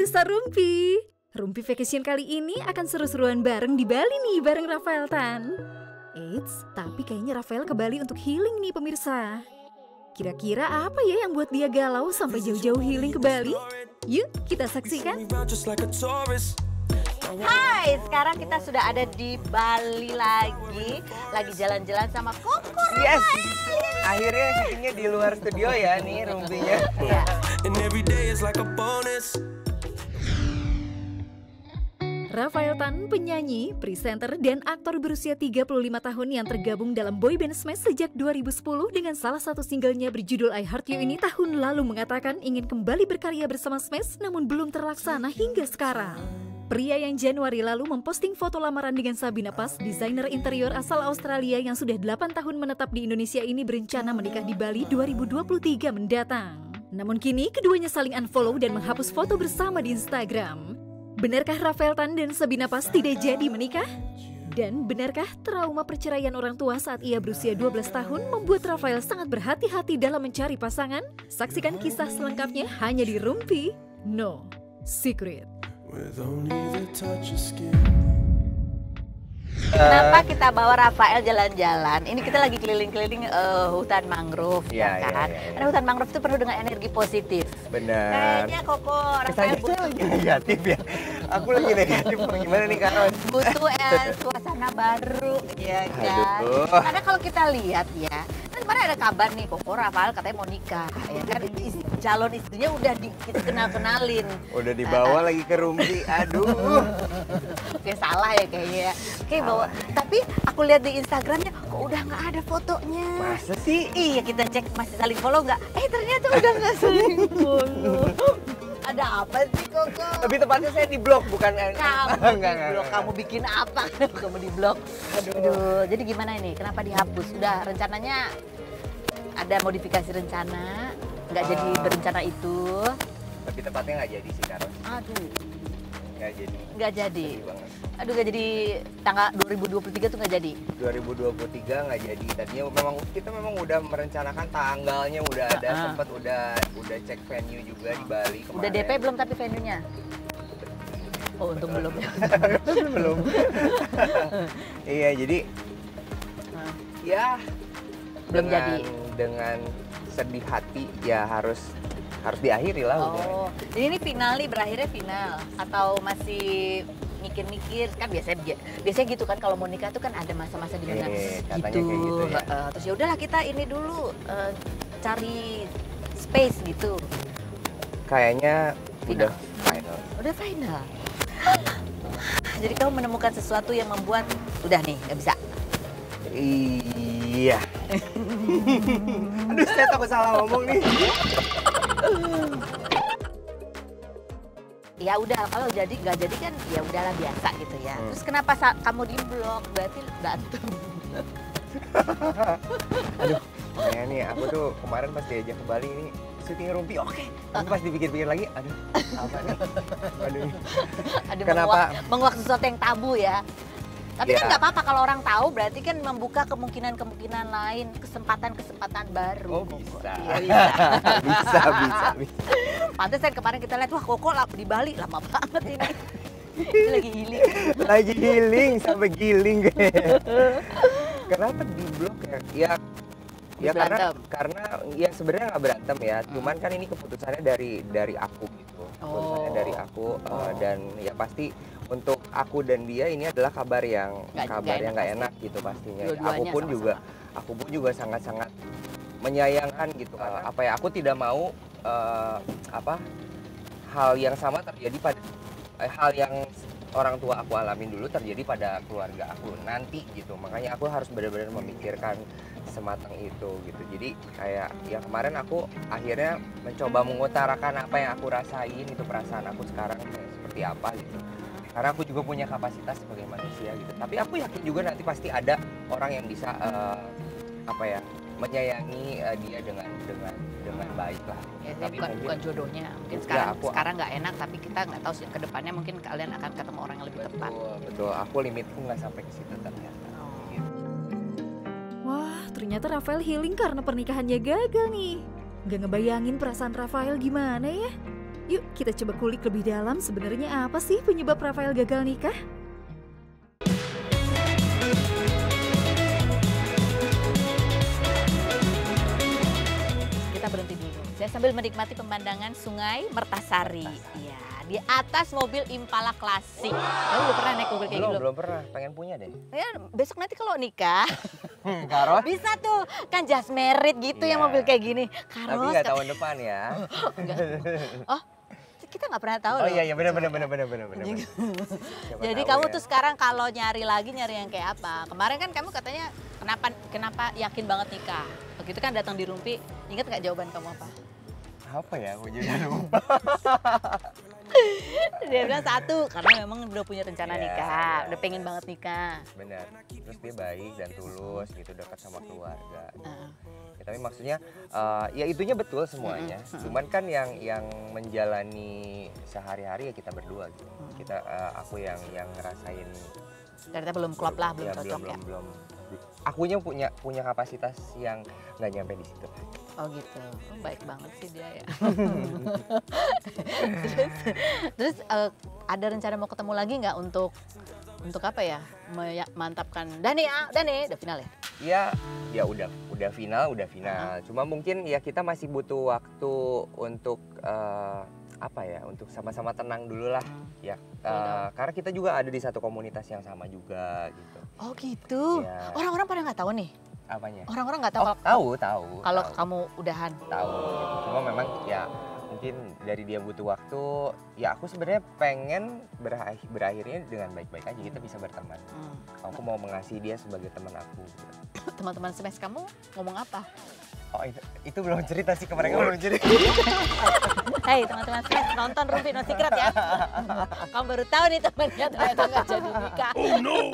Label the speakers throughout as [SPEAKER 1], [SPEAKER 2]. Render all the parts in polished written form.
[SPEAKER 1] pemirsa Rumpi. Rumpi Vacation kali ini akan seru-seruan bareng di Bali nih bareng Rafael Tan. Eits, tapi kayaknya Rafael ke Bali untuk healing nih pemirsa. Kira-kira apa ya yang buat dia galau sampai jauh-jauh healing ke Bali? Yuk kita saksikan.
[SPEAKER 2] Hai, sekarang kita sudah ada di Bali lagi jalan-jalan sama Koko.
[SPEAKER 3] Yes, akhirnya syutingnya di luar studio ya nih Rumpinya.
[SPEAKER 2] Iya.
[SPEAKER 1] Rafael Tan, penyanyi, presenter, dan aktor berusia 35 tahun yang tergabung dalam boyband Smash sejak 2010 dengan salah satu singlenya berjudul I Heart You ini tahun lalu mengatakan ingin kembali berkarya bersama Smash namun belum terlaksana hingga sekarang. Pria yang Januari lalu memposting foto lamaran dengan Sabina Pas, desainer interior asal Australia yang sudah 8 tahun menetap di Indonesia ini berencana menikah di Bali 2023 mendatang. Namun kini keduanya saling unfollow dan menghapus foto bersama di Instagram. Benarkah Rafael Tan dan Sabina Pas tidak jadi menikah? Dan benarkah trauma perceraian orang tua saat ia berusia 12 tahun membuat Rafael sangat berhati-hati dalam mencari pasangan? Saksikan kisah selengkapnya hanya di Rumpi No Secret.
[SPEAKER 2] Kenapa kita bawa Rafael jalan-jalan? Ini kita lagi keliling-keliling hutan mangrove, ya kan? Karena hutan mangrove itu penuh dengan energi positif.
[SPEAKER 3] Benar.
[SPEAKER 2] Kayaknya Koko Rafael
[SPEAKER 3] Kesannya lagi negatif ya. Aku lagi negatif. Gimana nih Kak?
[SPEAKER 2] butuh suasana baru, ya kan?
[SPEAKER 3] Aduh.
[SPEAKER 2] Karena kalau kita lihat ya, kan kemarin ada kabar nih Koko Rafael katanya mau nikah, ya kan? Calon istrinya udah kita kenalin.
[SPEAKER 3] Udah dibawa lagi ke Rumpi. Aduh.
[SPEAKER 2] Oke, salah ya kayaknya ya. Oke, bawa. Tapi aku lihat di Instagramnya kok udah nggak ada fotonya.
[SPEAKER 3] Masa sih?
[SPEAKER 2] Iya, kita cek masih saling follow nggak? Ternyata udah nggak saling follow. Ada apa sih Koko?
[SPEAKER 3] Tapi tepatnya saya di blog bukan
[SPEAKER 2] Kamu di blog, kamu bikin apa? Kamu di blog. Aduh, jadi gimana ini? Kenapa dihapus? Udah rencananya ada modifikasi rencana, nggak jadi berencana itu.
[SPEAKER 3] Tapi tepatnya nggak jadi sih Karo.
[SPEAKER 2] Aduh,
[SPEAKER 3] Nggak jadi.
[SPEAKER 2] nggak jadi.
[SPEAKER 3] Sedih banget.
[SPEAKER 2] Aduh, nggak jadi. Tanggal 2023 tuh nggak jadi.
[SPEAKER 3] 2023 nggak jadi. Tadinya kita memang udah merencanakan tanggalnya, udah ada sempat udah cek venue juga di Bali kemarin.
[SPEAKER 2] Udah DP belum tapi venue-nya? Oh, untung belum ya.
[SPEAKER 3] Belum. Iya, jadi ya
[SPEAKER 2] Belum jadi.
[SPEAKER 3] Dengan sedih hati ya harus diakhiri lah.
[SPEAKER 2] Oh, jadi ini final nih, berakhirnya final atau masih mikir-mikir? Kan biasanya gitu kan, kalau mau nikah tuh kan ada masa-masa di mana
[SPEAKER 3] katanya
[SPEAKER 2] gitu.
[SPEAKER 3] kayak gitu ya.
[SPEAKER 2] Terus ya udahlah kita ini dulu cari space gitu.
[SPEAKER 3] Kayaknya
[SPEAKER 2] Final.
[SPEAKER 3] udah final.
[SPEAKER 2] Udah final. Jadi kamu menemukan sesuatu yang membuat udah nih nggak bisa.
[SPEAKER 3] Iya. Aduh, saya takut salah ngomong nih.
[SPEAKER 2] Ya udah, kalau jadi nggak jadi kan ya udahlah biasa gitu ya. Terus kenapa kamu di blok? Berarti berantem.
[SPEAKER 3] Aduh, kayaknya nih aku tuh kemarin pas diajak ke Bali ini syuting Rumpi, oke. Tapi pas dipikir-pikir lagi, aduh, apa nih? Aduh.
[SPEAKER 2] Ada
[SPEAKER 3] Kenapa?
[SPEAKER 2] menguak sesuatu yang tabu ya. Tapi kan
[SPEAKER 3] Ya.
[SPEAKER 2] nggak apa-apa kalau orang tahu, berarti kan membuka kemungkinan-kemungkinan lain, kesempatan-kesempatan baru.
[SPEAKER 3] Oh, bisa.
[SPEAKER 2] Iya, bisa.
[SPEAKER 3] bisa.
[SPEAKER 2] Pantesan kemarin kita lihat, wah Koko di Bali lama banget ini. Ini lagi healing.
[SPEAKER 3] Lagi healing sampai giling kayaknya. Kenapa di blok ya? Ya karena ya sebenarnya nggak berantem ya. Cuman kan ini keputusannya dari aku gitu. Keputusannya dari aku dan ya pasti untuk aku dan dia ini adalah kabar yang nggak enak gitu pastinya. Aku pun juga sangat-sangat menyayangkan gitu. Aku tidak mau hal yang sama terjadi pada hal yang orang tua aku alamin dulu terjadi pada keluarga aku nanti gitu. Makanya aku harus benar-benar memikirkan sematang itu gitu. Jadi kayak ya kemarin aku akhirnya mencoba mengutarakan apa yang aku rasain, itu perasaan aku sekarang seperti apa gitu. Karena aku juga punya kapasitas sebagai manusia gitu. Tapi aku yakin juga nanti pasti ada orang yang bisa menyayangi dia dengan baik lah.
[SPEAKER 2] Ya, tapi bukan jodohnya. Mungkin sekarang nggak enak, tapi kita nggak tahu ke depannya mungkin kalian akan ketemu orang yang lebih tepat.
[SPEAKER 3] Betul. Aku limitku nggak sampai ke situ ternyata. Gitu.
[SPEAKER 1] Wah, ternyata Rafael healing karena pernikahannya gagal nih. Gak ngebayangin perasaan Rafael gimana ya? Yuk kita coba kulik lebih dalam sebenarnya apa sih penyebab Rafael gagal nikah?
[SPEAKER 2] Kita berhenti dulu. Saya sambil menikmati pemandangan Sungai Mertasari. Iya, di atas mobil Impala klasik. Kamu udah pernah naik mobil kayak gitu?
[SPEAKER 3] Belum pernah, pengen punya deh.
[SPEAKER 2] Ya, besok nanti kalau nikah
[SPEAKER 3] Karo?
[SPEAKER 2] bisa tuh, kan just married gitu ya
[SPEAKER 3] Iya.
[SPEAKER 2] mobil kayak gini.
[SPEAKER 3] Tapi
[SPEAKER 2] Karos.
[SPEAKER 3] nggak tahun depan ya.
[SPEAKER 2] Enggak. Oh, kita nggak pernah tahu
[SPEAKER 3] Oh
[SPEAKER 2] loh.
[SPEAKER 3] iya benar. Siapa
[SPEAKER 2] Jadi
[SPEAKER 3] tahu
[SPEAKER 2] kamu
[SPEAKER 3] ya.
[SPEAKER 2] tuh sekarang kalau nyari lagi nyari yang kayak apa? Kemarin kan kamu katanya kenapa yakin banget nikah? Begitu kan datang di Rumpi, ingat nggak jawaban kamu apa?
[SPEAKER 3] apa ya? Aku jadi lupa.
[SPEAKER 2] Dia bilang satu, karena memang udah punya rencana
[SPEAKER 3] Iya,
[SPEAKER 2] nikah,
[SPEAKER 3] iya.
[SPEAKER 2] udah pengen banget nikah.
[SPEAKER 3] Benar. Terus dia baik dan tulus gitu, dekat sama keluarga.
[SPEAKER 2] Heeh.
[SPEAKER 3] Ya, tapi maksudnya ya itunya betul semuanya. Cuman kan yang menjalani sehari-hari ya kita berdua gitu. Kita aku yang ngerasain
[SPEAKER 2] Ternyata belum klop lah, belum
[SPEAKER 3] ya,
[SPEAKER 2] cocok ya.
[SPEAKER 3] belum. Akunya punya kapasitas yang nggak nyampe di situ.
[SPEAKER 2] Oh gitu, oh, baik banget sih dia ya. terus ada rencana mau ketemu lagi nggak untuk apa ya? Mantapkan Dani, udah final ya?
[SPEAKER 3] Ya udah final. Cuma mungkin ya kita masih butuh waktu untuk apa ya? Untuk sama-sama tenang dulu lah. Ya karena kita juga ada di satu komunitas yang sama juga gitu.
[SPEAKER 2] Oh gitu.
[SPEAKER 3] Ya.
[SPEAKER 2] Orang-orang pada nggak tahu nih.
[SPEAKER 3] Apanya?
[SPEAKER 2] Orang-orang nggak tahu
[SPEAKER 3] Tahu.
[SPEAKER 2] kalau kamu udahan.
[SPEAKER 3] Tahu. Gitu. Cuma memang ya mungkin dari dia butuh waktu. Ya aku sebenarnya pengen berakhirnya dengan baik-baik aja, kita bisa berteman. Aku mau mengasihi dia sebagai teman aku.
[SPEAKER 2] Teman-teman smash kamu ngomong apa?
[SPEAKER 3] Oh itu belum cerita sih, ke mereka belum cerita.
[SPEAKER 2] Hei teman-teman smash, nonton Rumpi No Secret ya. Kamu baru tahu nih temannya ternyata nggak jadi nikah. Oh no.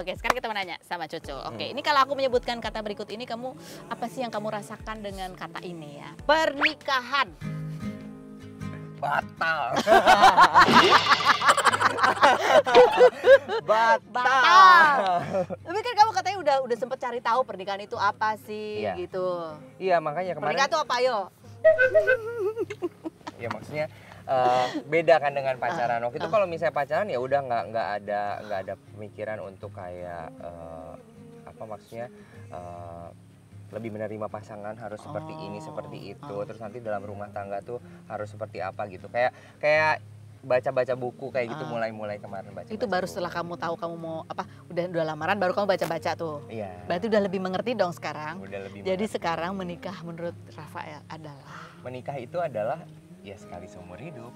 [SPEAKER 2] Oke, sekarang kita mau nanya sama Coco. Oke, ini kalau aku menyebutkan kata berikut ini, kamu apa sih yang kamu rasakan dengan kata ini ya? Pernikahan.
[SPEAKER 3] Batal.
[SPEAKER 2] Tapi kan kamu katanya udah sempet cari tahu pernikahan itu apa sih,
[SPEAKER 3] Iya.
[SPEAKER 2] gitu.
[SPEAKER 3] Iya makanya kemarin.
[SPEAKER 2] Pernikahan itu apa yo?
[SPEAKER 3] Ya maksudnya beda kan dengan pacaran. Waktu itu kalau misalnya pacaran ya udah nggak ada pemikiran untuk kayak apa maksudnya lebih menerima pasangan harus seperti ini seperti itu. Terus nanti dalam rumah tangga tuh harus seperti apa gitu. Kayak baca-baca buku kayak gitu mulai kemarin baca.
[SPEAKER 2] Itu baru setelah kamu tahu kamu mau apa, udah lamaran baru kamu baca-baca tuh.
[SPEAKER 3] Iya.
[SPEAKER 2] Berarti udah lebih mengerti dong sekarang.
[SPEAKER 3] Udah lebih
[SPEAKER 2] Jadi
[SPEAKER 3] mengerti.
[SPEAKER 2] sekarang menikah menurut Rafael adalah
[SPEAKER 3] Menikah itu adalah ya sekali seumur hidup.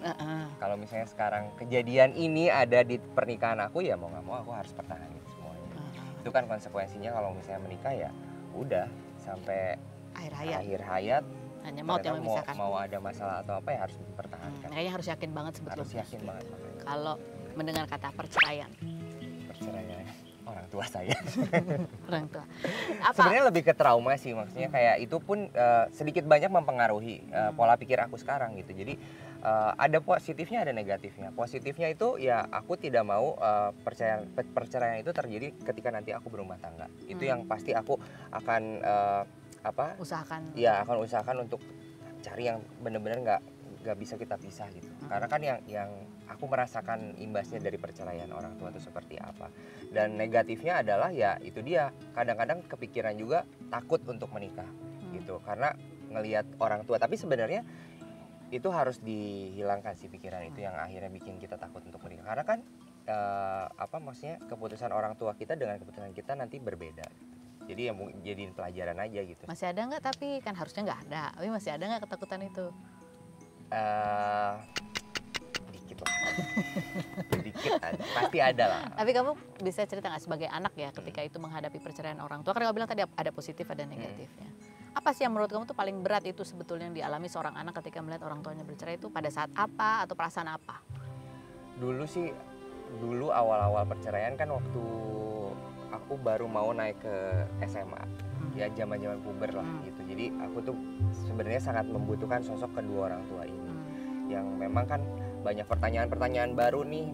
[SPEAKER 3] Kalau misalnya sekarang kejadian ini ada di pernikahan aku, ya mau nggak mau aku harus pertahanin semuanya. Itu kan konsekuensinya kalau misalnya menikah ya udah sampai akhir hayat.
[SPEAKER 2] Hanya maut yang memisahkan.
[SPEAKER 3] Mau ada masalah atau apa ya harus dipertahankan.
[SPEAKER 2] Makanya harus yakin banget sebetulnya.
[SPEAKER 3] Harus yakin banget makanya.
[SPEAKER 2] Kalau mendengar kata perceraian.
[SPEAKER 3] Perceraian orang tua saya.
[SPEAKER 2] Orang tua. Apa?
[SPEAKER 3] Sebenarnya lebih ke trauma sih, maksudnya kayak itu pun sedikit banyak mempengaruhi pola pikir aku sekarang gitu. Jadi ada positifnya ada negatifnya. Positifnya itu ya aku tidak mau perceraian itu terjadi ketika nanti aku berumah tangga. Itu yang pasti aku akan
[SPEAKER 2] Usahakan.
[SPEAKER 3] Ya akan usahakan untuk cari yang benar-benar nggak bisa kita pisah gitu. Karena kan yang aku merasakan imbasnya dari perceraian orang tua itu seperti apa. Dan negatifnya adalah ya itu dia, kadang-kadang kepikiran juga takut untuk menikah gitu. Karena ngelihat orang tua, tapi sebenarnya itu harus dihilangkan sih pikiran itu yang akhirnya bikin kita takut untuk menikah. Karena kan maksudnya keputusan orang tua kita dengan keputusan kita nanti berbeda. Jadi ya jadiin pelajaran aja gitu.
[SPEAKER 2] Masih ada nggak, tapi kan harusnya nggak ada. Tapi masih ada nggak ketakutan itu?
[SPEAKER 3] Dikit lah. Dikit ada. Pasti ada lah.
[SPEAKER 2] Tapi kamu bisa cerita nggak sebagai anak ya ketika itu menghadapi perceraian orang tua? Karena kamu bilang tadi ada positif ada negatifnya. Apa sih yang menurut kamu tuh paling berat itu sebetulnya yang dialami seorang anak ketika melihat orang tuanya bercerai, itu pada saat apa atau perasaan apa?
[SPEAKER 3] Dulu awal-awal perceraian kan waktu aku baru mau naik ke SMA. Ya zaman-zaman puber lah gitu. Jadi aku tuh sebenarnya sangat membutuhkan sosok kedua orang tua ini. Yang memang kan banyak pertanyaan-pertanyaan baru nih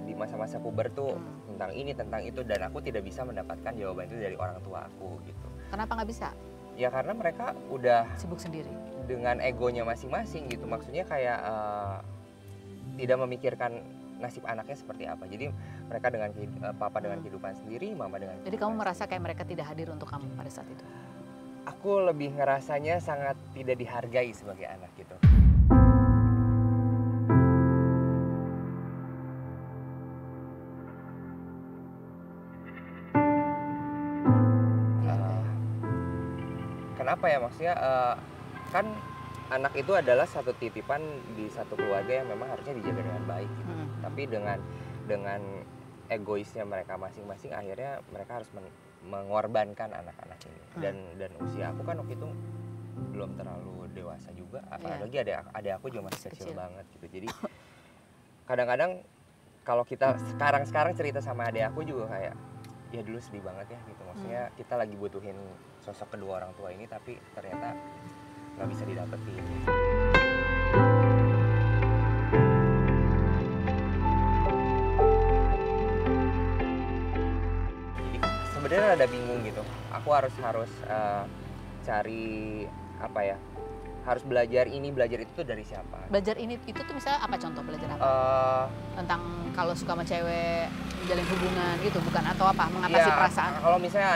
[SPEAKER 3] di masa-masa puber tuh tentang ini, tentang itu, dan aku tidak bisa mendapatkan jawaban itu dari orang tua aku gitu.
[SPEAKER 2] Kenapa nggak bisa?
[SPEAKER 3] Ya karena mereka udah
[SPEAKER 2] Sibuk sendiri.
[SPEAKER 3] dengan egonya masing-masing gitu. Maksudnya kayak tidak memikirkan nasib anaknya seperti apa. Jadi mereka dengan papa dengan kehidupan sendiri, mama dengan
[SPEAKER 2] Jadi kamu merasa kayak mereka tidak hadir untuk kamu pada saat itu?
[SPEAKER 3] Aku lebih ngerasanya sangat tidak dihargai sebagai anak gitu. Kenapa ya, maksudnya kan anak itu adalah satu titipan di satu keluarga yang memang harusnya dijaga dengan baik gitu. Tapi dengan egoisnya mereka masing-masing, akhirnya mereka harus mengorbankan anak-anak ini. Dan usia aku kan waktu itu belum terlalu dewasa juga, apalagi ada aku juga masih kecil banget gitu. Jadi kadang-kadang kalau kita sekarang cerita sama adik aku juga kayak ya dulu sedih banget ya gitu. Maksudnya kita lagi butuhin sosok kedua orang tua ini, tapi ternyata nggak bisa didapetin. Jadi sebenarnya ada bingung gitu. Aku harus cari apa ya? Harus belajar ini, belajar itu tuh dari siapa?
[SPEAKER 2] Belajar ini itu tuh misalnya apa, contoh belajar apa? Tentang kalau suka sama cewek menjalin hubungan gitu, bukan, atau apa, mengatasi perasaan?
[SPEAKER 3] Kalau misalnya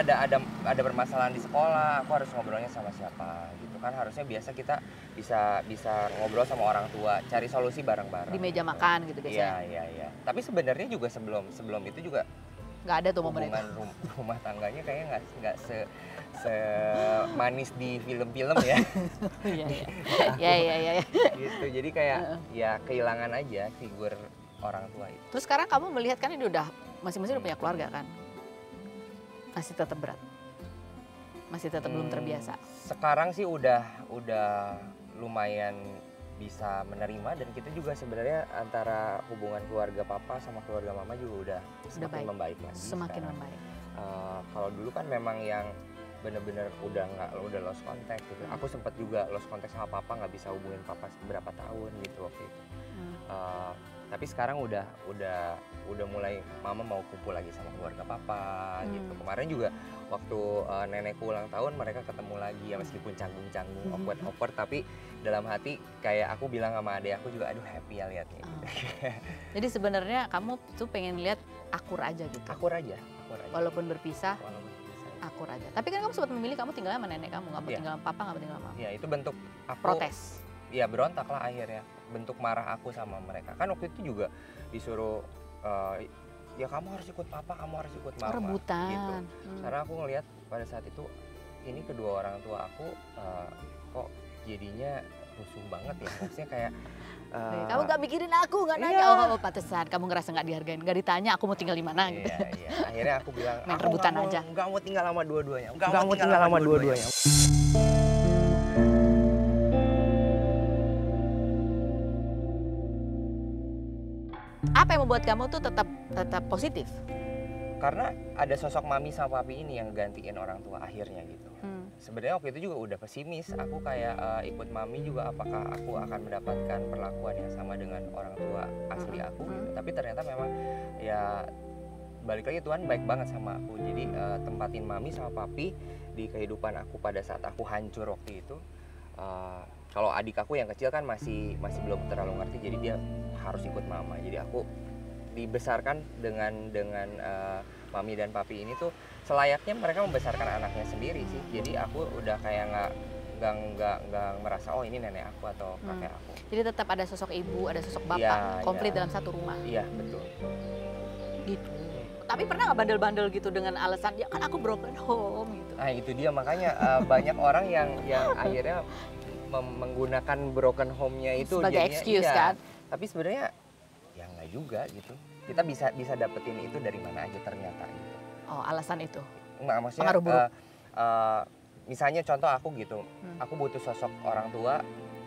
[SPEAKER 3] ada permasalahan di sekolah, aku harus ngobrolnya sama siapa gitu kan. Harusnya biasa kita bisa ngobrol sama orang tua, cari solusi bareng-bareng.
[SPEAKER 2] Di meja makan gitu biasanya?
[SPEAKER 3] Iya. Tapi sebenarnya juga sebelum itu juga
[SPEAKER 2] nggak ada tuh momen itu.
[SPEAKER 3] Hubungan rumah tangganya kayaknya nggak semanis di film-film ya.
[SPEAKER 2] Iya.
[SPEAKER 3] Gitu. Jadi kayak ya kehilangan aja figur orang tua itu.
[SPEAKER 2] Terus sekarang kamu melihat kan ini udah masing-masing udah punya keluarga kan? Masih tetap berat? Masih tetap belum terbiasa?
[SPEAKER 3] Sekarang sih udah lumayan bisa menerima, dan kita juga sebenarnya antara hubungan keluarga papa sama keluarga mama juga udah semakin membaik lagi.
[SPEAKER 2] Semakin membaik.
[SPEAKER 3] Kalau dulu kan memang yang bener-bener udah lost contact gitu. Aku sempat juga lost contact sama papa, nggak bisa hubungin papa beberapa tahun gitu waktu itu. Tapi sekarang udah mulai mama mau kumpul lagi sama keluarga papa gitu. Kemarin juga waktu nenekku ulang tahun mereka ketemu lagi ya, meskipun canggung-canggung, awkward, tapi dalam hati kayak aku bilang sama adik aku juga, aduh happy ya liatnya.
[SPEAKER 2] Jadi sebenarnya kamu tuh pengen lihat akur aja gitu?
[SPEAKER 3] Akur aja.
[SPEAKER 2] Walaupun berpisah, akur aja. Tapi kan kamu sempat memilih kamu tinggal sama nenek kamu, nggak mau tinggal sama papa, nggak mau tinggal sama mama.
[SPEAKER 3] Iya, itu bentuk aku
[SPEAKER 2] protes.
[SPEAKER 3] Iya, berontak lah akhirnya. Bentuk marah aku sama mereka. Kan waktu itu juga disuruh ya kamu harus ikut papa, kamu harus ikut mama.
[SPEAKER 2] Rebutan.
[SPEAKER 3] Gitu. Karena aku ngelihat pada saat itu ini kedua orang tua aku kok jadinya rusuh banget ya. Maksudnya kayak
[SPEAKER 2] kamu gak mikirin aku, gak nanya. Oh pantesan kamu ngerasa gak dihargain, gak ditanya aku mau tinggal di mana gitu.
[SPEAKER 3] Iya. Akhirnya aku bilang
[SPEAKER 2] main rebutan aja.
[SPEAKER 3] Gak mau tinggal sama dua-duanya. Gak mau tinggal sama dua-duanya.
[SPEAKER 2] Apa yang membuat kamu tuh tetap positif?
[SPEAKER 3] Karena ada sosok mami sama papi ini yang gantiin orang tua akhirnya gitu. Sebenarnya waktu itu juga udah pesimis. Aku kayak ikut mami juga, apakah aku akan mendapatkan perlakuan yang sama dengan orang tua asli aku gitu. Tapi ternyata memang ya balik lagi Tuhan baik banget sama aku. Jadi tempatin mami sama papi di kehidupan aku pada saat aku hancur waktu itu. Kalau adik aku yang kecil kan masih belum terlalu ngerti, jadi dia harus ikut mama. Jadi aku dibesarkan dengan mami dan papi ini tuh selayaknya mereka membesarkan anaknya sendiri sih. Jadi aku udah kayak nggak merasa oh ini nenek aku atau kakek aku.
[SPEAKER 2] Jadi tetap ada sosok ibu, ada sosok bapak, komplit dalam satu rumah.
[SPEAKER 3] Iya betul.
[SPEAKER 2] Gitu. Tapi pernah nggak bandel-bandel gitu dengan alasan ya kan aku broken home gitu?
[SPEAKER 3] Nah itu dia, makanya banyak orang yang akhirnya menggunakan broken home-nya itu
[SPEAKER 2] sebagai
[SPEAKER 3] jadinya,
[SPEAKER 2] excuse kan?
[SPEAKER 3] Tapi sebenarnya ya nggak juga gitu. Kita bisa dapetin itu dari mana aja ternyata gitu.
[SPEAKER 2] Oh alasan itu?
[SPEAKER 3] Nggak, maksudnya
[SPEAKER 2] pengaruh buruk?
[SPEAKER 3] Misalnya contoh aku gitu, aku butuh sosok orang tua,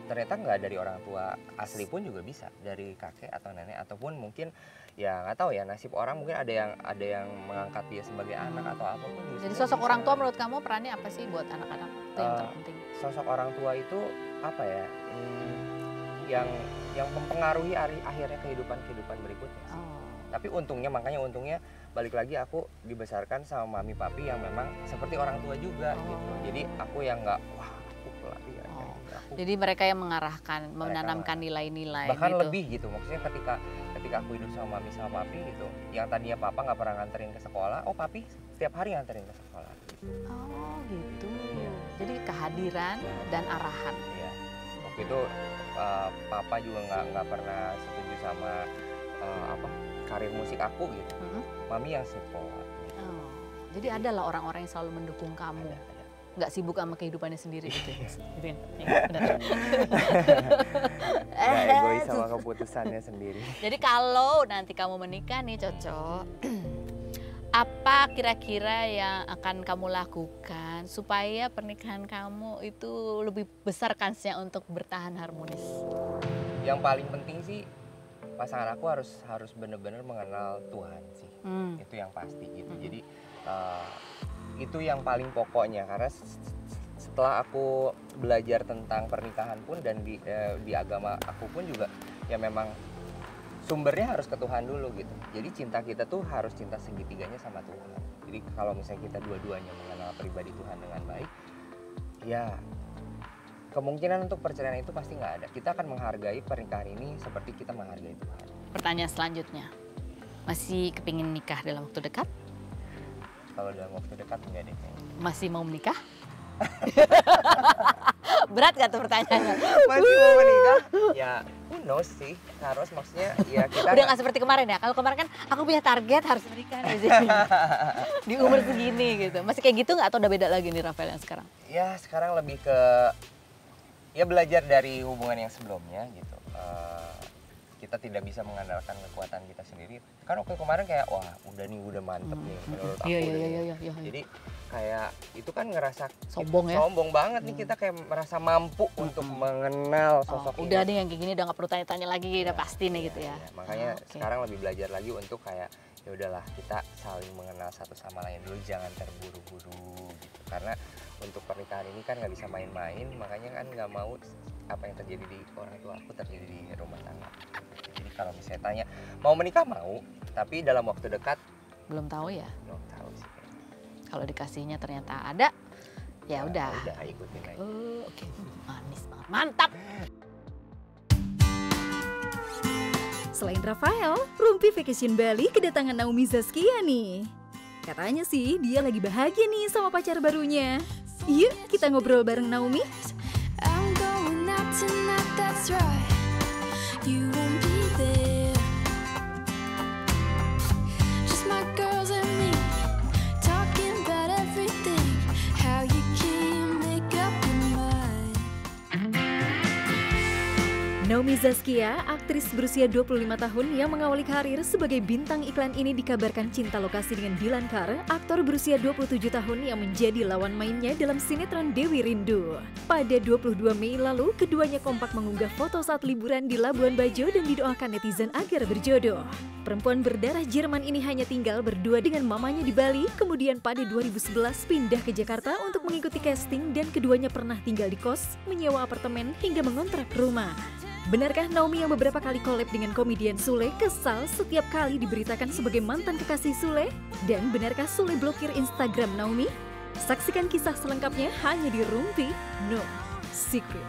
[SPEAKER 3] ternyata nggak dari orang tua asli pun juga bisa, dari kakek atau nenek, ataupun mungkin ya nggak tahu ya, nasib orang mungkin ada yang mengangkat dia sebagai anak atau apapun.
[SPEAKER 2] Jadi sosok orang tua menurut kamu perannya apa sih buat anak-anak? Itu yang terpenting.
[SPEAKER 3] Sosok orang tua itu apa ya? Yang mempengaruhi akhirnya kehidupan berikutnya.
[SPEAKER 2] Oh.
[SPEAKER 3] Tapi makanya untungnya balik lagi aku dibesarkan sama mami papi yang memang seperti orang tua juga gitu. Jadi aku yang nggak wah aku pelarian.
[SPEAKER 2] Jadi mereka yang mengarahkan, menanamkan nilai-nilai.
[SPEAKER 3] Bahkan
[SPEAKER 2] gitu.
[SPEAKER 3] lebih gitu, maksudnya ketika aku hidup sama mami sama papi gitu, yang tadinya papa nggak pernah nganterin ke sekolah, oh papi setiap hari nganterin ke sekolah. Gitu.
[SPEAKER 2] Oh gitu.
[SPEAKER 3] Iya.
[SPEAKER 2] Jadi kehadiran dan arahan.
[SPEAKER 3] Iya. Waktu itu papa juga nggak pernah setuju sama karir musik aku gitu. Mami yang support. Gitu.
[SPEAKER 2] Oh, jadi adalah orang-orang yang selalu mendukung kamu.
[SPEAKER 3] Ada.
[SPEAKER 2] Nggak sibuk sama kehidupannya sendiri gitu ya? Gitu kan?
[SPEAKER 3] Nggak egois sama keputusannya sendiri.
[SPEAKER 2] Jadi kalau nanti kamu menikah nih Coco, apa kira-kira yang akan kamu lakukan supaya pernikahan kamu itu lebih besar kansnya untuk bertahan harmonis?
[SPEAKER 3] Yang paling penting sih pasangan aku harus benar-benar mengenal Tuhan sih. Itu yang pasti gitu. Jadi itu yang paling pokoknya, karena setelah aku belajar tentang pernikahan pun dan di agama aku pun juga ya memang sumbernya harus ke Tuhan dulu gitu. Jadi cinta kita tuh harus cinta segitiganya sama Tuhan. Jadi kalau misalnya kita dua-duanya mengenal pribadi Tuhan dengan baik, ya kemungkinan untuk perceraian itu pasti nggak ada. Kita akan menghargai pernikahan ini seperti kita menghargai Tuhan.
[SPEAKER 2] Pertanyaan selanjutnya, masih kepingin nikah dalam waktu dekat?
[SPEAKER 3] Kalau dalam waktu dekat enggak deh kayaknya.
[SPEAKER 2] Masih mau menikah? Berat gak tuh pertanyaannya?
[SPEAKER 3] Masih mau menikah? Ya, who knows sih. Harus maksudnya ya kita
[SPEAKER 2] udah gak seperti kemarin ya? Kalau kemarin kan aku punya target harus menikah di umur segini gitu. Masih kayak gitu nggak atau udah beda lagi nih Rafael yang sekarang?
[SPEAKER 3] Ya sekarang lebih ke ya belajar dari hubungan yang sebelumnya gitu. Kita tidak bisa mengandalkan kekuatan kita sendiri. Kan waktu kemarin kayak wah udah mantep nih menurut aku.
[SPEAKER 2] Iya.
[SPEAKER 3] Jadi kayak itu kan ngerasa
[SPEAKER 2] sombong ya?
[SPEAKER 3] Sombong banget nih kita kayak merasa mampu untuk mengenal sosok ini.
[SPEAKER 2] Udah deh yang kayak gini udah nggak perlu tanya-tanya lagi, udah pasti nih gitu ya.
[SPEAKER 3] Makanya sekarang lebih belajar lagi untuk kayak ya udahlah kita saling mengenal satu sama lain dulu, jangan terburu-buru gitu. Karena untuk pernikahan ini kan nggak bisa main-main, makanya kan nggak mau apa yang terjadi di orang tua aku terjadi di rumah tangga. Jadi kalau misalnya tanya mau menikah mau, tapi dalam waktu dekat
[SPEAKER 2] belum tahu ya.
[SPEAKER 3] Belum tahu sih.
[SPEAKER 2] Kalau dikasihnya ternyata ada, ya udah.
[SPEAKER 3] Udah ikutin aja.
[SPEAKER 2] Oke. Manis banget, mantap.
[SPEAKER 1] Selain Rafael, Rumpi Vacation Bali kedatangan Naomi Zaskia nih. Katanya sih dia lagi bahagia nih sama pacar barunya. Yuk kita ngobrol bareng Naomi.
[SPEAKER 4] I'm going out tonight, that's right. You won't be there. Just my girls and me, talking about everything. How you can't make up your mind.
[SPEAKER 1] Naomi Zaskia, aktris berusia 25 tahun yang mengawali karir sebagai bintang iklan ini dikabarkan cinta lokasi dengan Dilan Kar, aktor berusia 27 tahun yang menjadi lawan mainnya dalam sinetron Dewi Rindu. Pada 22 Mei lalu, keduanya kompak mengunggah foto saat liburan di Labuan Bajo dan didoakan netizen agar berjodoh. Perempuan berdarah Jerman ini hanya tinggal berdua dengan mamanya di Bali, kemudian pada 2011 pindah ke Jakarta untuk mengikuti casting dan keduanya pernah tinggal di kos, menyewa apartemen hingga mengontrak rumah. Benarkah Naomi yang beberapa kali collab dengan komedian Sule kesal setiap kali diberitakan sebagai mantan kekasih Sule? Dan benarkah Sule blokir Instagram Naomi? Saksikan kisah selengkapnya hanya di Rumpi No Secret.